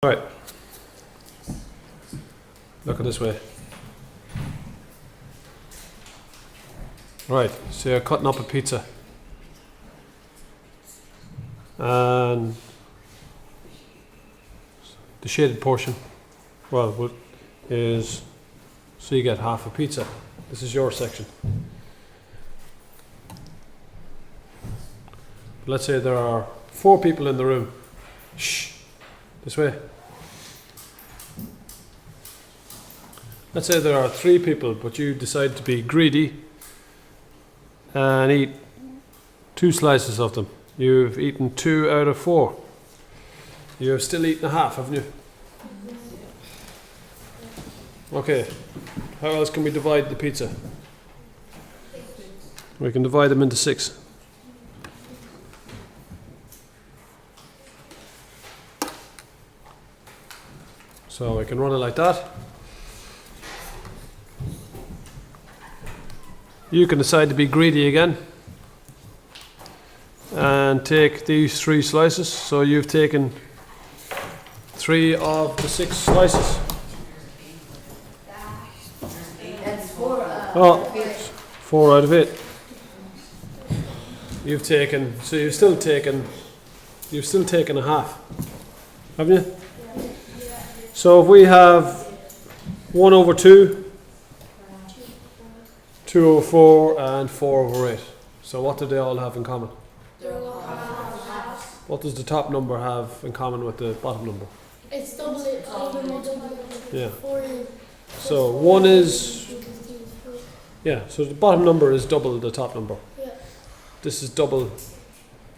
Right. Look at this way. Right, so you're cutting up a pizza. And the shaded portion, well, is, so you get half a pizza. This is your section. Let's say there are 4 people in the room. Shh, this way. Let's say there are 3 people, but you decide to be greedy and eat 2 slices of them. You've eaten 2 out of 4. You have still eaten a half, haven't you? Okay, how else can we divide the pizza? We can divide them into 6. So we can run it like that. You can decide to be greedy again and take these 3 slices. So you've taken 3 of the 6 slices. That's 4 Oh, 4 out of 8. You've taken, so you've still taken a half, haven't you? So if we have 1 over 2, 2 over 4, and 4 over 8. So what do they all have in common? What does the top number have in common with the bottom number? It's double it, Yeah. 4. So 1 is, yeah, so the bottom number is double the top number. Yeah. This is double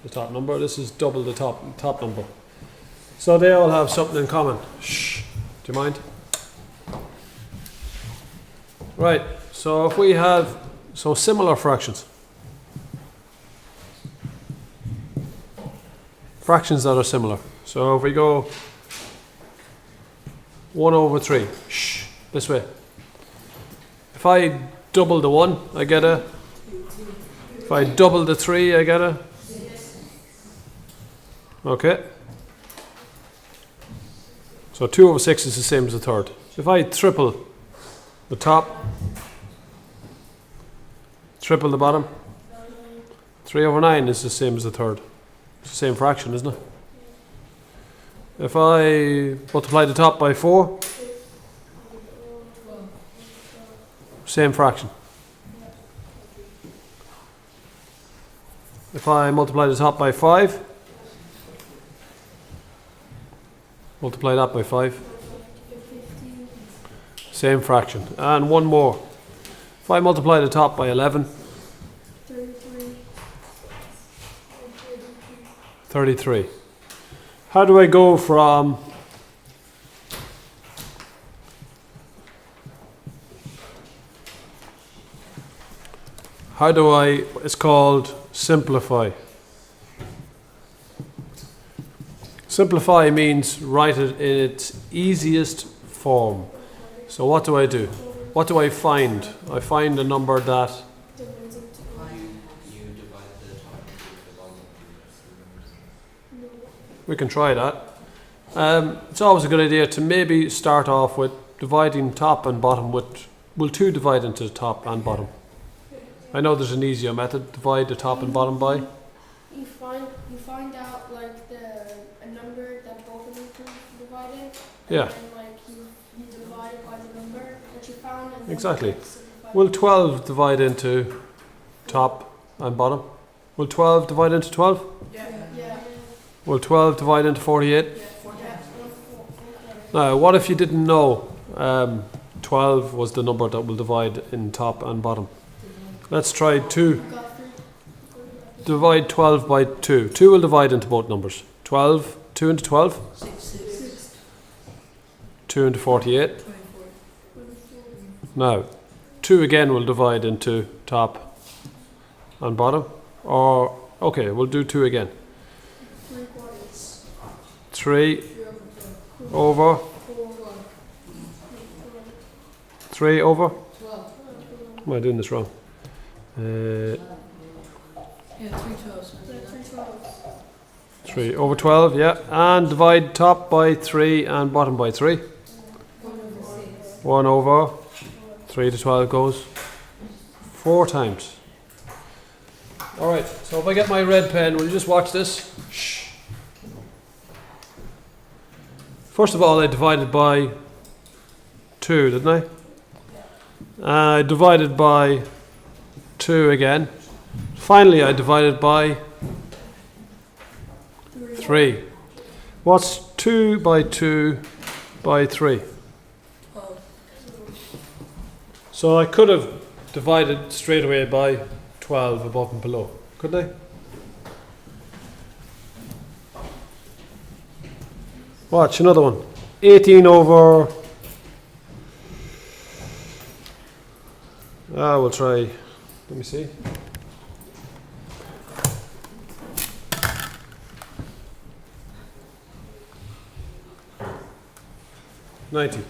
the top number, this is double the top number. So they all have something in common. Shh, do you mind? Right, so if we have, so similar fractions. Fractions that are similar. So if we go 1 over 3, shh, this way. If I double the 1, I get a, if I double the 3, I get a, okay. So 2 over 6 is the same as the third. If I triple the top, triple the bottom, 3 over 9 is the same as the third. It's the same fraction, isn't it? If I multiply the top by 4, same fraction. If I multiply the top by 5, multiply that by 5, same fraction. And one more. If I multiply the top by 11, 33. How do I go from it's called simplify. Simplify means write it in its easiest form. So what do I do? What do I find? I find a number that we can try that. It's always a good idea to maybe start off with dividing top and bottom with, will 2 divide into top and bottom? I know there's an easier method, divide the top and bottom by. You find out like a number that both of them can divide in. Yeah. And then like you divide it by the number that you found. And Exactly. then simplify. Will 12 divide into top and bottom? Will 12 divide into 12? Yeah. Will 12 divide into 48? Now, what if you didn't know 12 was the number that will divide in top and bottom? Let's try 2. Divide 12 by 2. 2 will divide into both numbers. 12, 2 into 12? 6. 2 into 48? Now, 2 again will divide into top and bottom. Or, okay, we'll do 2 again. 3 over 3 over? Am I doing this wrong? Yeah, 3 12s. 3 over 12, yeah. And divide top by 3 and bottom by 3. 1 over 3 to 12 goes 4 times. Alright, so if I get my red pen, will you just watch this? Shh. First of all, I divided by 2, didn't I? I divided by 2 again. Finally, I divided by 3. What's 2 by 2 by 3? 12. So I could have divided straight away by 12 above and below, couldn't I? Watch another one. 18 over... we'll try... Let me see. $90.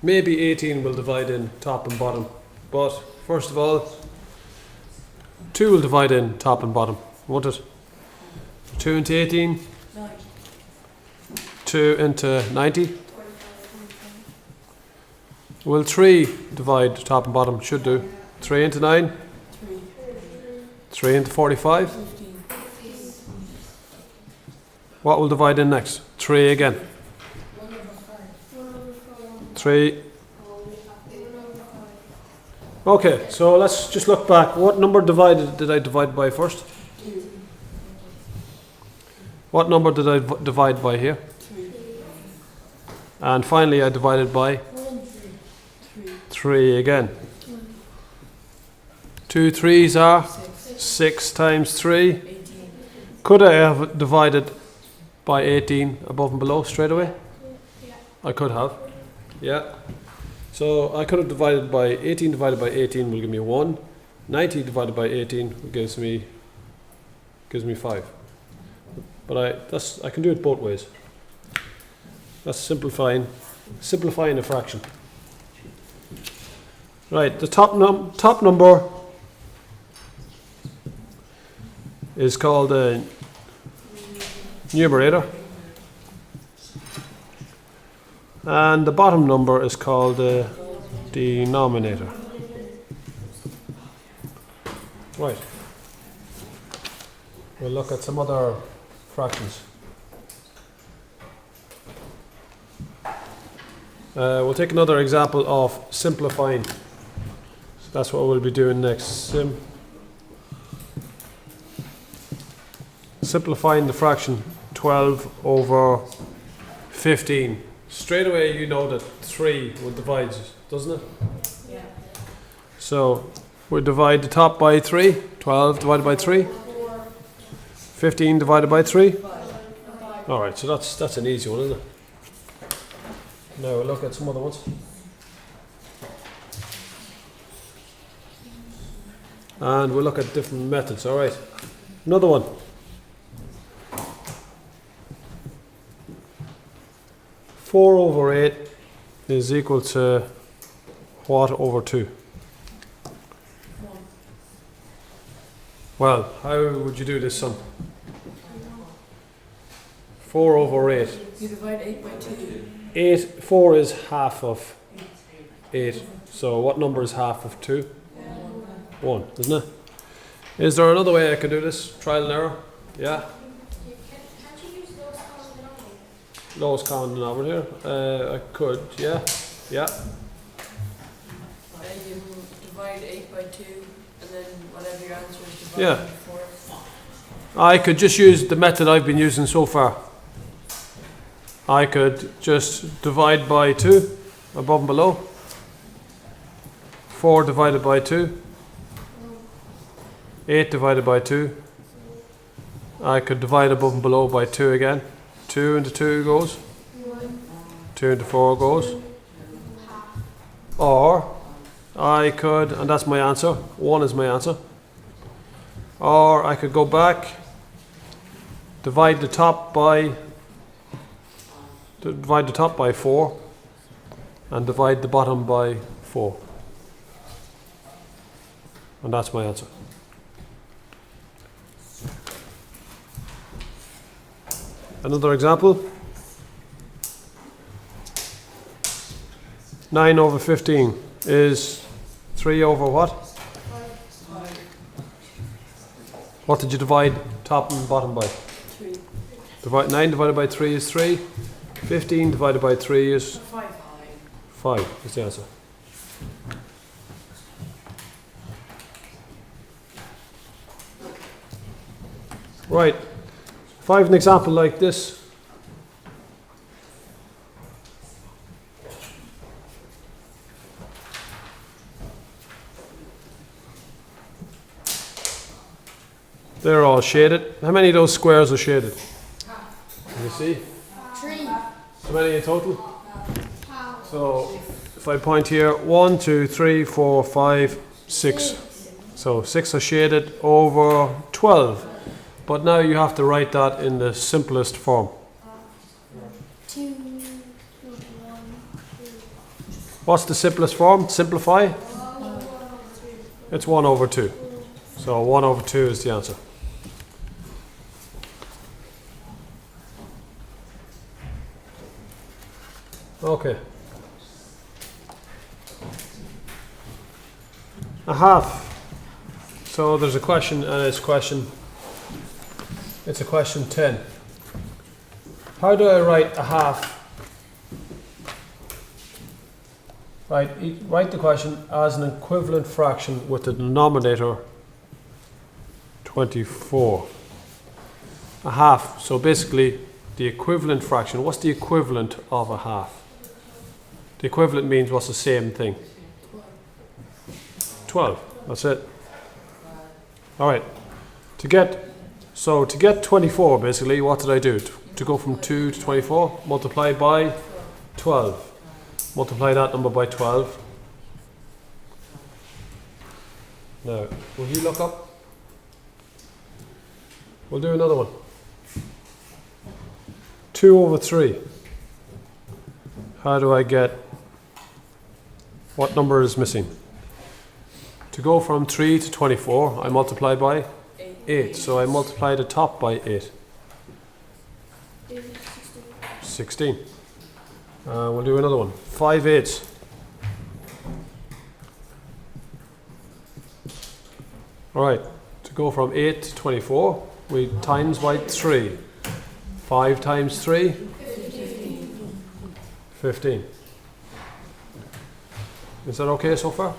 Maybe 18 will divide in top and bottom, but first of all, 2 will divide in top and bottom, won't it? 2 into 18, 9. 2 into 90. Will 3 divide top and bottom? Should do. 3 into 9, 3. 3 into 45. 15. What will divide in next? 3 again. 3. Okay, so let's just look back. What number did I divide by first? 2. What number did I divide by here? 3. And finally I divided by 3. 3 again. 2 3s are 6. 6 times 3. 18. Could I have divided by 18 above and below straight away? I could have. Yeah. So I could have divided by 18 divided by 18 will give me 1. 90 divided by 18 gives me 5. But I can do it both ways. That's simplifying a fraction. Right, the top number is called the numerator, and the bottom number is called the denominator. Right. We'll look at some other fractions. We'll take another example of simplifying. So that's what we'll be doing next. Simplifying the fraction 12 over 15. Straight away you know that 3 will divide, doesn't it? Yeah. So we divide the top by 3. 12 divided by 3. 15 divided by 3. Alright, so that's an easy one, isn't it? Now we'll look at some other ones. And we'll look at different methods, alright. Another one. 4 over 8 is equal to what over 2? 1. Well, how would you do this, son? 4 over 8. You divide 8 by 2. 4 is half of 8. So what number is half of 2? 1, isn't it? Is there another way I could do this? Trial and error? Yeah? Can't you use those common denominator? Lowest common denominator? I could, yeah. Yeah. You divide 8 by 2, and then whatever your answer is divided Yeah. by 4. I could just use the method I've been using so far. I could just divide by 2 above and below. 4 divided by 2. 8 divided by 2. I could divide above and below by 2 again. 2 into 2 goes. 2 into 4 goes. Or I could, and that's my answer, 1 is my answer. Or I could go back, divide the top by 4 and divide the bottom by 4. And that's my answer. Another example. 9 over 15 is 3 over what? What did you divide top and bottom by? 3. 9 divided by 3 is 3. 15 divided by 3 is 5. 5 is the answer. Right. If I have an example like this, they're all shaded. How many of those squares are shaded? Can you see? 3. How many in total? How? So if I point here, 1, 2, 3, 4, 5, 6. So 6 are shaded over 12. But now you have to write that in the simplest form. 2, 1, 2. What's the simplest form? Simplify? 1, 3. It's 1 over 2. So 1 over 2 is the answer. Okay. A half. So there's a question and it's a question 10. How do I write a half? Right, write the question as an equivalent fraction with the denominator 24. A half. So basically the equivalent fraction. What's the equivalent of a half? The equivalent means what's the same thing? 12. That's it. All right. To get 24, basically, what did I do? To go from 2 to 24, multiply by 12. Multiply that number by 12. Now, will you look up? We'll do another one. 2 over 3. How do I get, what number is missing? To go from 3 to 24, I multiply by 8. So I multiply the top by 8. 16. We'll do another one. 5 eighths. Alright, to go from 8 to 24, we times by 3. 5 times 3? 15. Is that okay so far?